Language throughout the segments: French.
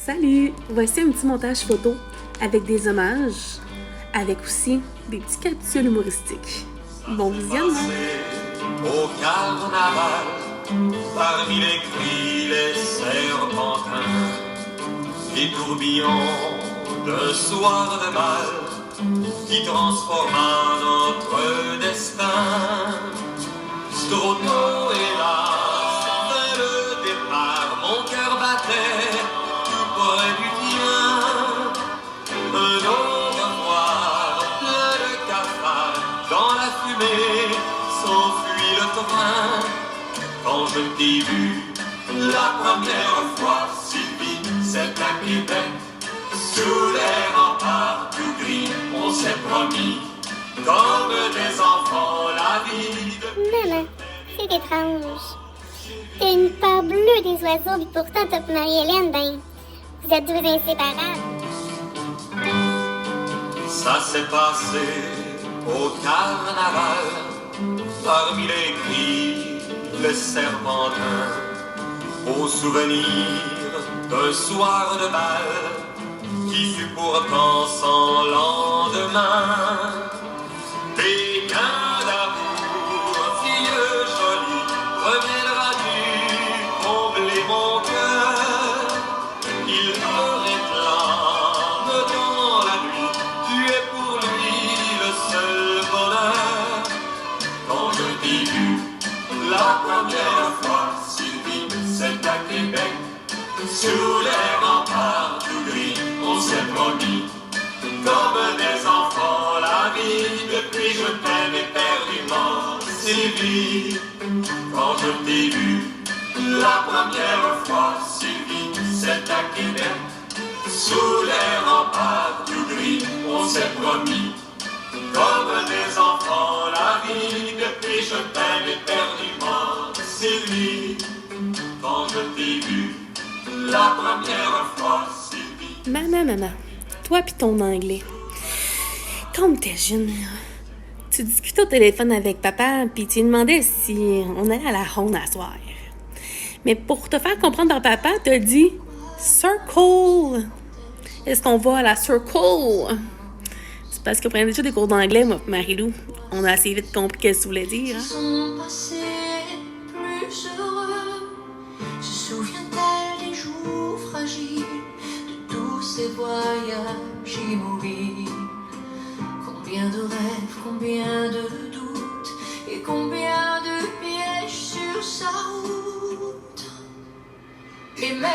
Salut! Voici un petit montage photo avec des hommages, avec aussi des petits capsules humoristiques. Bon visionnement! Au carnaval, parmi les cris, les serpentins, les tourbillons d'un soir de bal qui transforma notre destin. Strotto est là, c'était le départ, mon cœur battait tout près du tien. Un au revoir, plein de cafards, dans la fumée s'enfuit le train. Quand je t'ai vu la première fois, Sylvie, c'est à Québec, sous les remparts tout gris, on s'est promis, comme des enfants, la vie de... Maman, c'est étrange. T'as une part bleue des oiseaux, puis pourtant t'as Marie-Hélène, ben, vous êtes deux inséparables. Ça s'est passé au carnaval, parmi les cris, le serpentin, au souvenir d'un soir de bal qui fut pourtant sans lendemain. Pékin d'amour, fille jolie, reviendras-tu combler mon cœur? Il me réclame dans la nuit, tu es pour lui le seul bonheur. Quand je t'ai vu la première fois, Sylvie, c'est à Québec, sous les remparts tout gris, on s'est promis, comme des enfants, la vie, depuis je t'aime éperdument, Sylvie. Quand je t'ai vu la première fois, Sylvie, c'est à Québec, sous les remparts tout gris, on s'est promis, comme des enfants, la vie, depuis je t'aime éperdument, Sylvie. Quand je t'ai vu la première fois, Sylvie. Maman, toi pis ton anglais. Quand t'es jeune, tu discutais au téléphone avec papa pis tu lui demandais si on allait à la ronde à soir. Mais pour te faire comprendre par papa, t'as dit « circle ». Est-ce qu'on va à la circle? C'est parce que prenait déjà des cours d'anglais, moi, Marie-Lou. On a assez vite compris qu'est-ce que ça voulait dire. Hein? Son passé plus heureux, se souvient-elle des jours fragiles, de tous ces voyages immobiles? Combien de rêves, combien de doutes, et combien de pièges sur sa route. Et même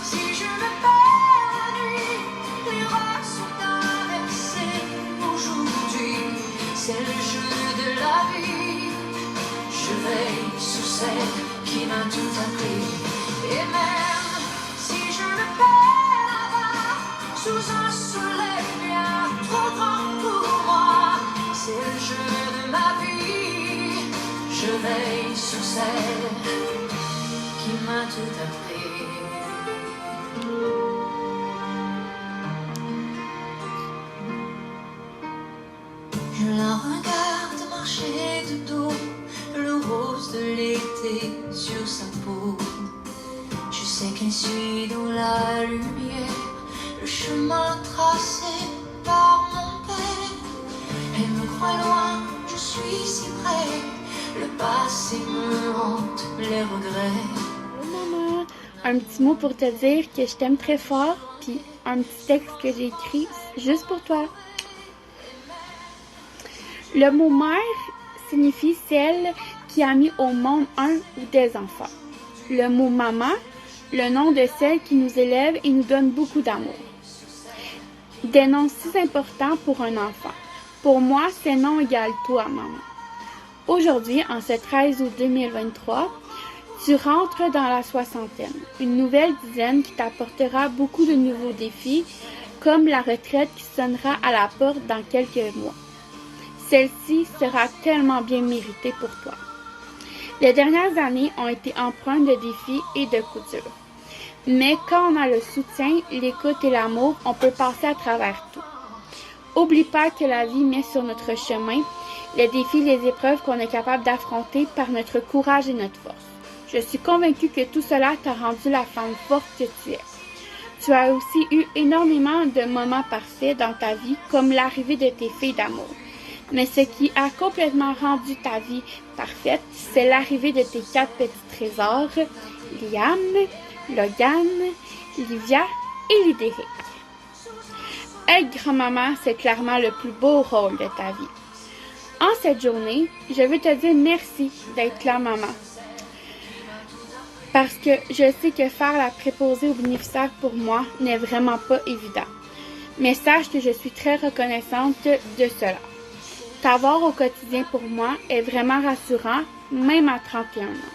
si je me perds la nuit, les rocs sont inversés aujourd'hui. C'est le jeu de la vie. Je veille sur celle qui m'a tout appris. Et même si je me perds là-bas, sous un soleil bien trop grand pour moi, c'est le jeu de ma vie. Je veille sur celle qui m'a tout appris. Je la regarde marcher de dos, le rose de l'été sur sa peau. Je sais qu'elle suit dans la lumière le chemin tracé par mon père. Elle me croit loin, je suis si près, le passé me hante, les regrets. Maman, un petit mot pour te dire que je t'aime très fort, puis un petit texte que j'ai écrit juste pour toi. Le mot mère signifie celle qui a mis au monde un ou des enfants. Le mot maman, le nom de celle qui nous élève et nous donne beaucoup d'amour. Des noms si importants pour un enfant. Pour moi, ces noms égalent toi, maman. Aujourd'hui, en ce 13 août 2023, tu rentres dans la soixantaine. Une nouvelle dizaine qui t'apportera beaucoup de nouveaux défis, comme la retraite qui sonnera à la porte dans quelques mois. Celle-ci sera tellement bien méritée pour toi. Les dernières années ont été empreintes de défis et de coutures. Mais quand on a le soutien, l'écoute et l'amour, on peut passer à travers tout. Oublie pas que la vie met sur notre chemin les défis, les épreuves qu'on est capable d'affronter par notre courage et notre force. Je suis convaincue que tout cela t'a rendu la femme forte que tu es. Tu as aussi eu énormément de moments parfaits dans ta vie, comme l'arrivée de tes filles d'amour. Mais ce qui a complètement rendu ta vie parfaite, c'est l'arrivée de tes 4 petits trésors, Liam, Logan, Livia et Lidéric. Être grand-maman, c'est clairement le plus beau rôle de ta vie. En cette journée, je veux te dire merci d'être là, maman. Parce que je sais que faire la préposée aux bénéficiaires pour moi n'est vraiment pas évident. Mais sache que je suis très reconnaissante de cela. T'avoir au quotidien pour moi est vraiment rassurant, même à 31 ans.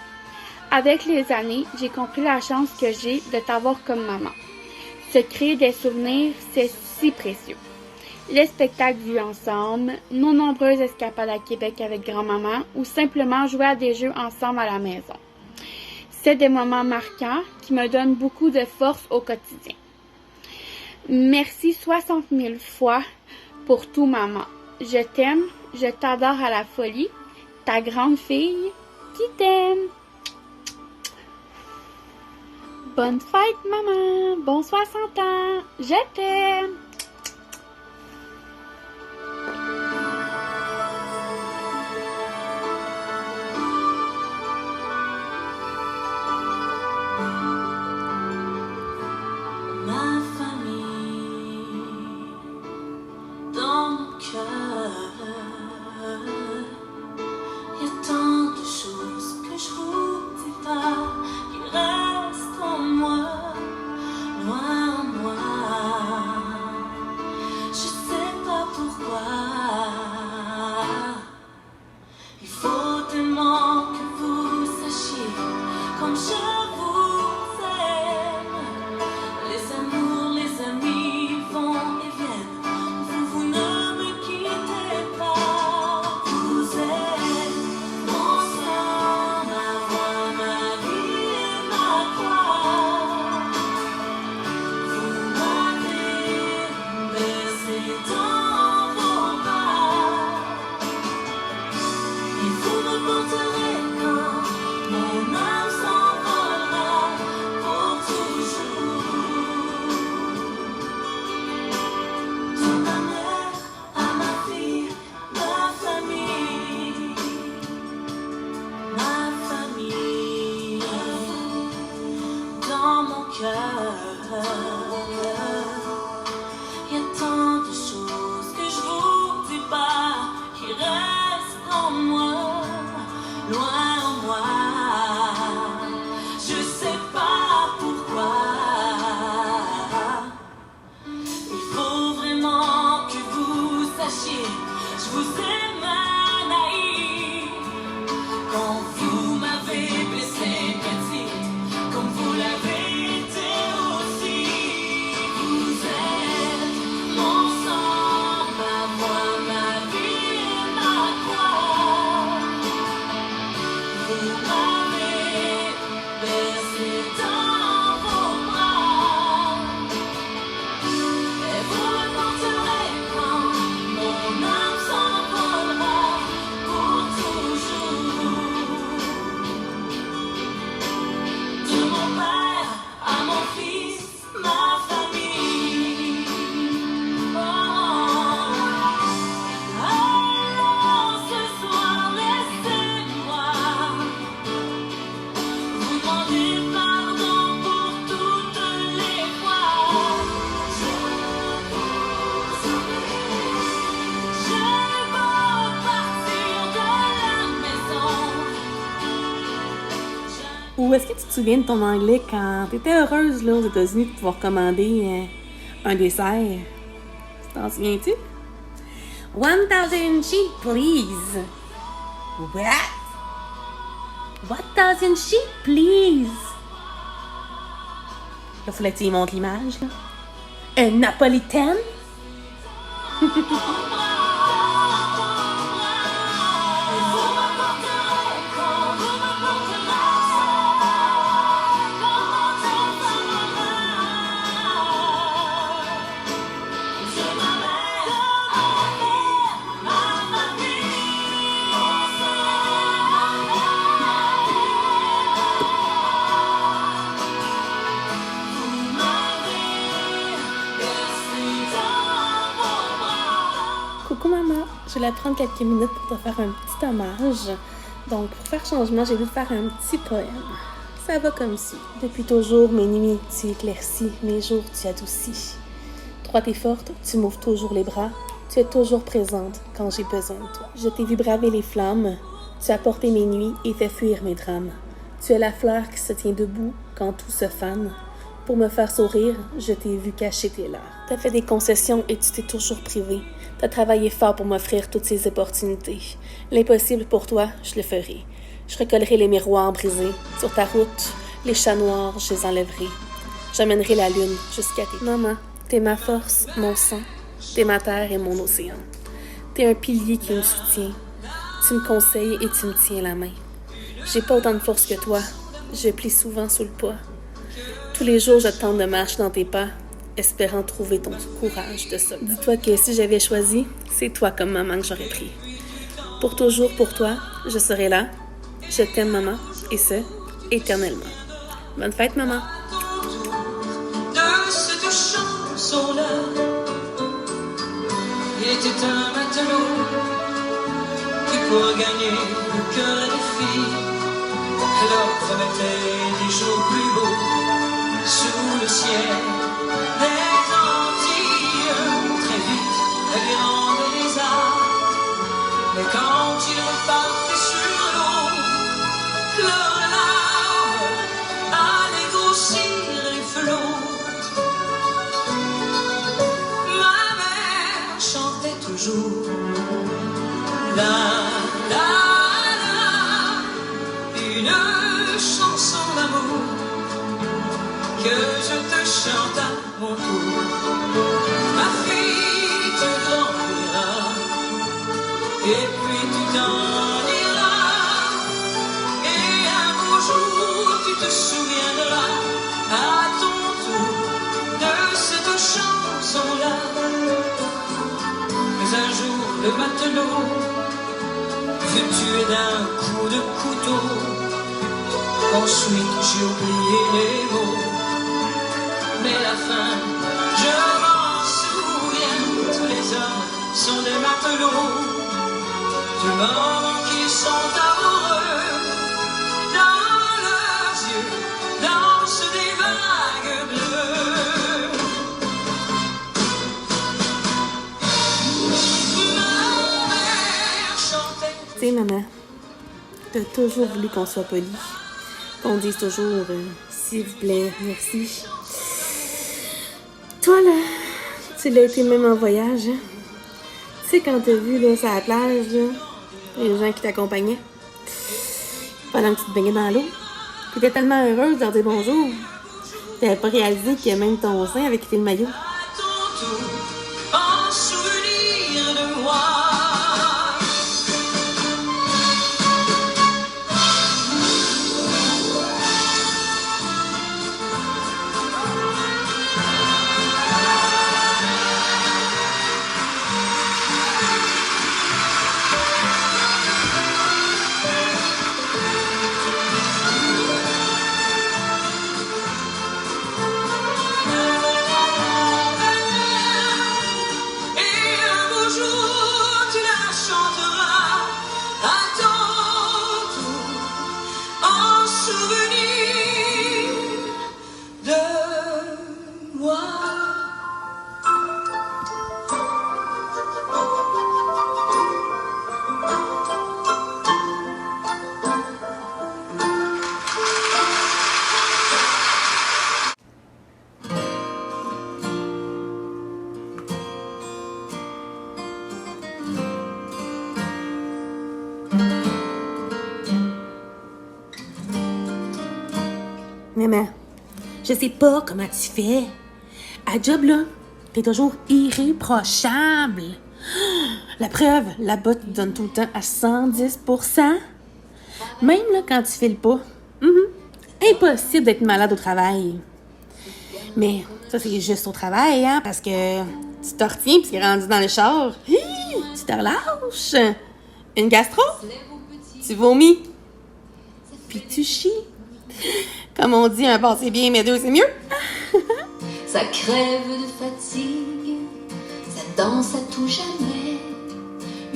Avec les années, j'ai compris la chance que j'ai de t'avoir comme maman. Se créer des souvenirs, c'est si précieux. Les spectacles vus ensemble, nos nombreuses escapades à Québec avec grand-maman ou simplement jouer à des jeux ensemble à la maison. C'est des moments marquants qui me donnent beaucoup de force au quotidien. Merci 60 000 fois pour tout, maman. Je t'aime, je t'adore à la folie. Ta grande fille qui t'aime. Bonne fête, maman. Bon 60 ans. Je t'aime. Ma famille, dans mon cœur, il y a tant de choses que je vous dis pas, qui restent en moi, loin en moi. Je sais pas pourquoi. Il faut tellement que vous sachiez comme je vous aime. Les amours, les amis vont et viennent. Vous ne me quittez pas. Vous êtes mon sang, ma voix, ma vie et ma croix. Vous m'avez baissé dans vos bras. Et vous me porterez quand mon âme s'envolera pour toujours. De ma mère à ma fille, ma famille, dans mon cœur. Il y a tant de choses que je vous dis pas, qui restent en moi, loin en moi. Je sais pas pourquoi. Il faut vraiment que vous sachiez, je vous aime, Anaïs. Quand vous m'avez blessé, petite, comme vous l'avez été aussi. Vous êtes mon sang, ma voix, ma vie et ma croix. Vous m'avez baissé dans vos bras. Et vous me porterez quand mon âme s'envolera pour toujours. De mon père à mon fils, ma famille. Alors ce soir, laissez-moi vous demander pardon pour toutes les fois. Je vous oublie. Je veux partir de la maison. Ou est-ce que tu te souviens de ton anglais quand tu étais heureuse là, aux États-Unis de pouvoir commander un dessert? T'en souviens-tu? 1000 sheep, please. What? 1000 sheep, please. Là, fallait que tu y montres l'image, là. Un napolitaine? Vous m'avez Je voulais prendre quelques minutes pour te faire un petit hommage. Donc, pour faire changement, j'ai voulu te faire un petit poème. Ça va comme ci. Depuis toujours, mes nuits, tu éclaircis, mes jours, tu adoucis. Droite et forte, tu m'ouvres toujours les bras. Tu es toujours présente quand j'ai besoin de toi. Je t'ai vu braver les flammes. Tu as porté mes nuits et fait fuir mes drames. Tu es la fleur qui se tient debout quand tout se fane. Pour me faire sourire, je t'ai vu cacher tes larmes. T'as fait des concessions et tu t'es toujours privé. T'as travaillé fort pour m'offrir toutes ces opportunités. L'impossible pour toi, je le ferai. Je recollerai les miroirs brisés. Sur ta route, les chats noirs, je les enlèverai. J'amènerai la lune jusqu'à tes... Maman, t'es ma force, mon sang. T'es ma terre et mon océan. T'es un pilier qui me soutient. Tu me conseilles et tu me tiens la main. J'ai pas autant de force que toi. Je plie souvent sous le poids. Tous les jours, je tente de marcher dans tes pas, espérant trouver ton courage de soldat. Dis-toi que si j'avais choisi, c'est toi comme maman que j'aurais pris. Pour toujours, pour toi, je serai là. Je t'aime, maman, et ce, éternellement. Bonne fête, maman. De cette chanson-là, il était un matelot qui, pour gagner le cœur des filles, leur promettait des jours plus beaux sous le ciel des Antilles. Très vite, la guérande les a, mais quand ils repartaient sur l'eau, leurs larmes allaient grossir les flots. Ma mère chantait toujours la la la, une chanson d'amour que je te chante à mon tour. Ma fille, tu grandiras et puis tu t'en iras, et un beau jour tu te souviendras à ton tour de cette chanson-là. Mais un jour le matelot fut tué d'un coup de couteau. Ensuite j'ai oublié les mots, mais la fin, je m'en souviens. Tous les hommes sont des matelots, du moment qu'ils sont amoureux. Dans leurs yeux dansent des vagues bleues. Ma mère chantait. Tu sais, maman, t'as toujours voulu qu'on soit poli. Qu'on dise toujours s'il vous plaît, merci. Toi, là, tu l'as été même en voyage. Hein? Tu sais, quand t'as vu, là, sur la plage, là, les gens qui t'accompagnaient, pendant que tu te baignais dans l'eau, t'étais tellement heureuse de leur dire bonjour. T'avais pas réalisé que même ton sein avait quitté le maillot. À ton tour, en souvenir de moi. Maman, je sais pas comment tu fais. À job, là, t'es toujours irréprochable. La preuve, là-bas, tu te donnes tout le temps à 110%. Même là, quand tu files pas. Impossible d'être malade au travail. Mais ça, c'est juste au travail, hein, parce que tu te retiens puis tu es rendu dans le char. Tu te relâches. Une gastro, tu vomis, puis tu chies. Comme on dit, un pas c'est bien, mais deux c'est mieux. Ça crève de fatigue, ça danse à tout jamais.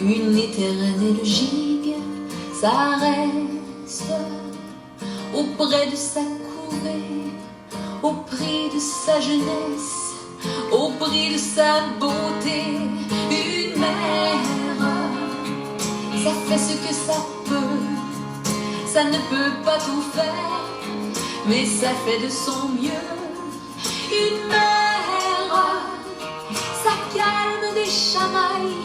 une éternelle gigue, ça reste auprès de sa couvée, au prix de sa jeunesse, au prix de sa beauté. Une mère, ça fait ce que ça peut, ça ne peut pas tout faire, mais ça fait de son mieux. Une mère, ça calme des chamailles,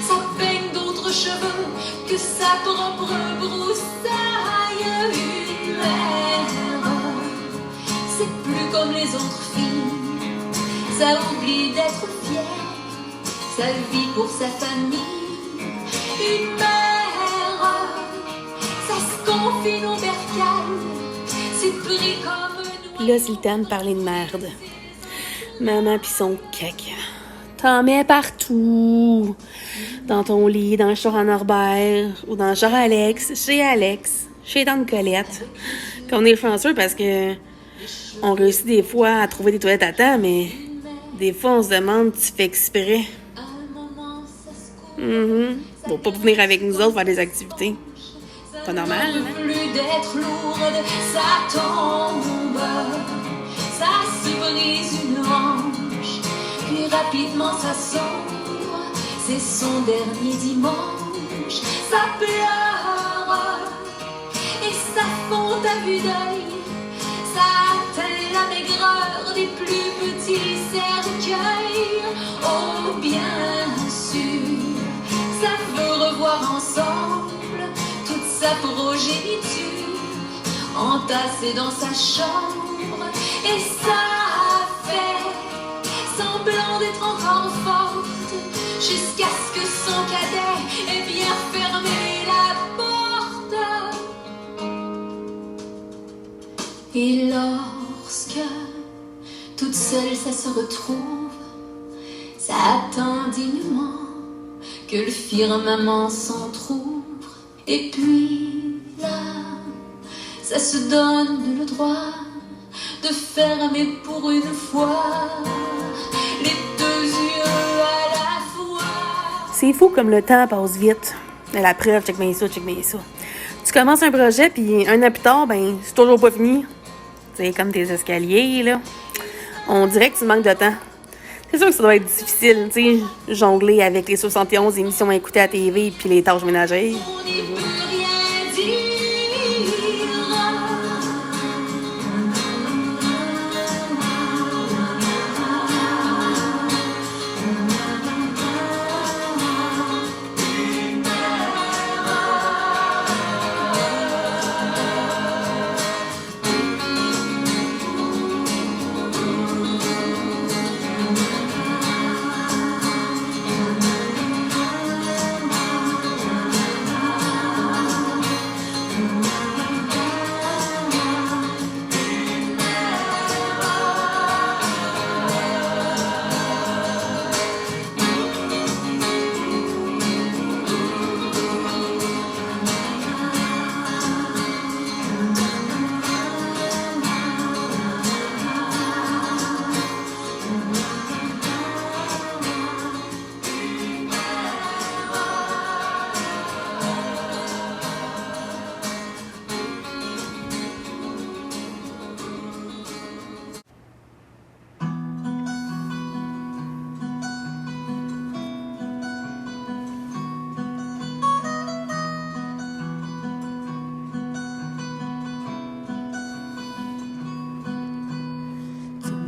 ça peigne d'autres cheveux que sa propre broussaille. Une mère, c'est plus comme les autres filles, ça oublie d'être fière, ça vit pour sa famille. Une mère, ça se confine au bercail, c'est pris comme une... Là, c'est le temps de parler de merde. Maman pis son caca. T'en mets partout. Dans ton lit, dans le char à Norbert, ou dans le char à Alex, chez tante Colette. Qu'on est chanceux parce que on réussit des fois à trouver des toilettes à temps, mais des fois on se demande si tu fais exprès. Faut pas venir avec nous autres faire des activités. Pas normal, hein? Plus d'être lourde, ça tombe, ça se brise une hanche, puis rapidement ça sombre, c'est son dernier dimanche. Ça pleure et ça fond à vue d'œil, ça atteint la maigreur des plus petits cercueils. Oh bien sûr, ça veut revoir ensemble toute sa progéniture entassée dans sa chambre, et ça fait semblant d'être encore forte jusqu'à ce que son cadet ait bien fermé la porte. Et lorsque toute seule ça se retrouve, ça attend dignement que le firmament s'entrouvre. Et puis là, ça se donne le droit de fermer pour une fois les deux yeux à la fois. C'est fou comme le temps passe vite. La preuve, check bien ça. Tu commences un projet, puis un an plus tard, ben, c'est toujours pas fini. C'est comme tes escaliers, là. On dirait que tu manques de temps. C'est sûr que ça doit être difficile, tu sais, jongler avec les 71 émissions à écouter à la TV puis les tâches ménagères. On n'y peut rien dire.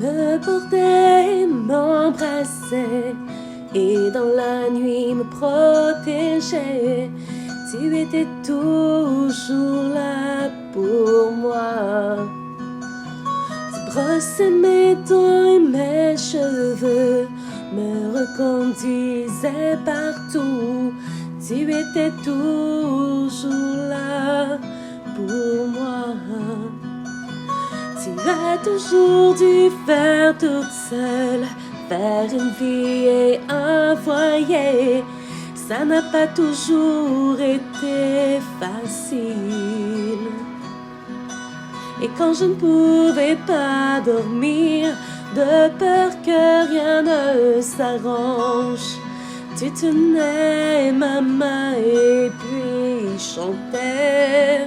Me portait, m'embrassait et dans la nuit me protégeait. Tu étais toujours là pour moi. Tu brossais mes dents et mes cheveux, me reconduisais partout. Tu étais toujours là pour moi. Tu as toujours dû faire toute seule, faire une vie et un foyer. Ça n'a pas toujours été facile. Et quand je ne pouvais pas dormir, de peur que rien ne s'arrange, Tu tenais ma main et puis chantais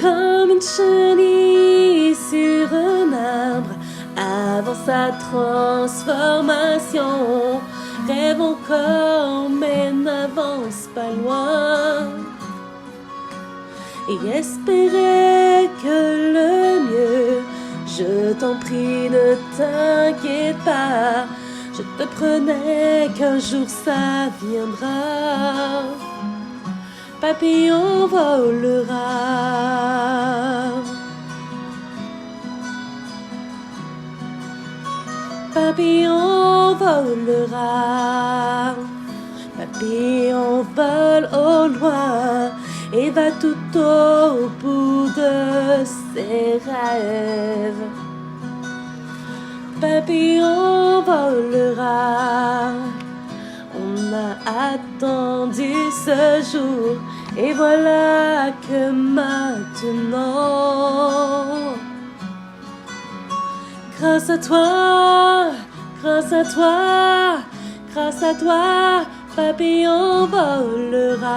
comme une chenille sur un arbre avant sa transformation. Rêve encore mais n'avance pas loin et espérer que le mieux. Je t'en prie, ne t'inquiète pas. Je te promets qu'un jour ça viendra. Papillon volera. Papillon volera. Papillon vole au loin et va tout au bout de ses rêves. Papillon volera. On a attendu ce jour et voilà que maintenant, grâce à toi, grâce à toi, grâce à toi, papillon volera.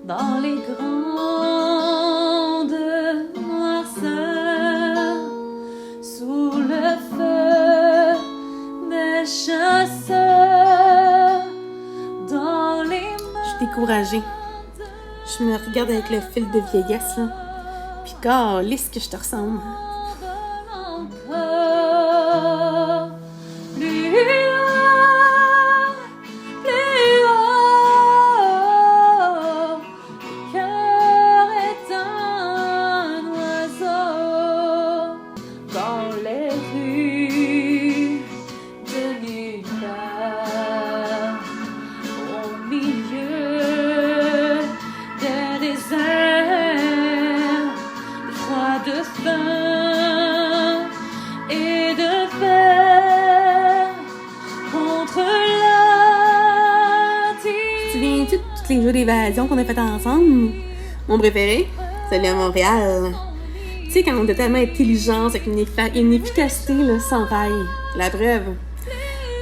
Dans les grandes noirceurs, sous le feu des chasseurs, dans les mains. Je suis découragée. Je me regarde avec le fil de vieillesse, là. Puis, calisse que je te ressemble. Les jeux d'évasion qu'on a fait ensemble. Mon préféré, celui à Montréal. Tu sais, quand on était tellement intelligents, avec une efficacité là, sans faille. La preuve,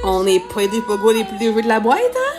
on n'est pas des pogos les plus des jeux de la boîte, hein?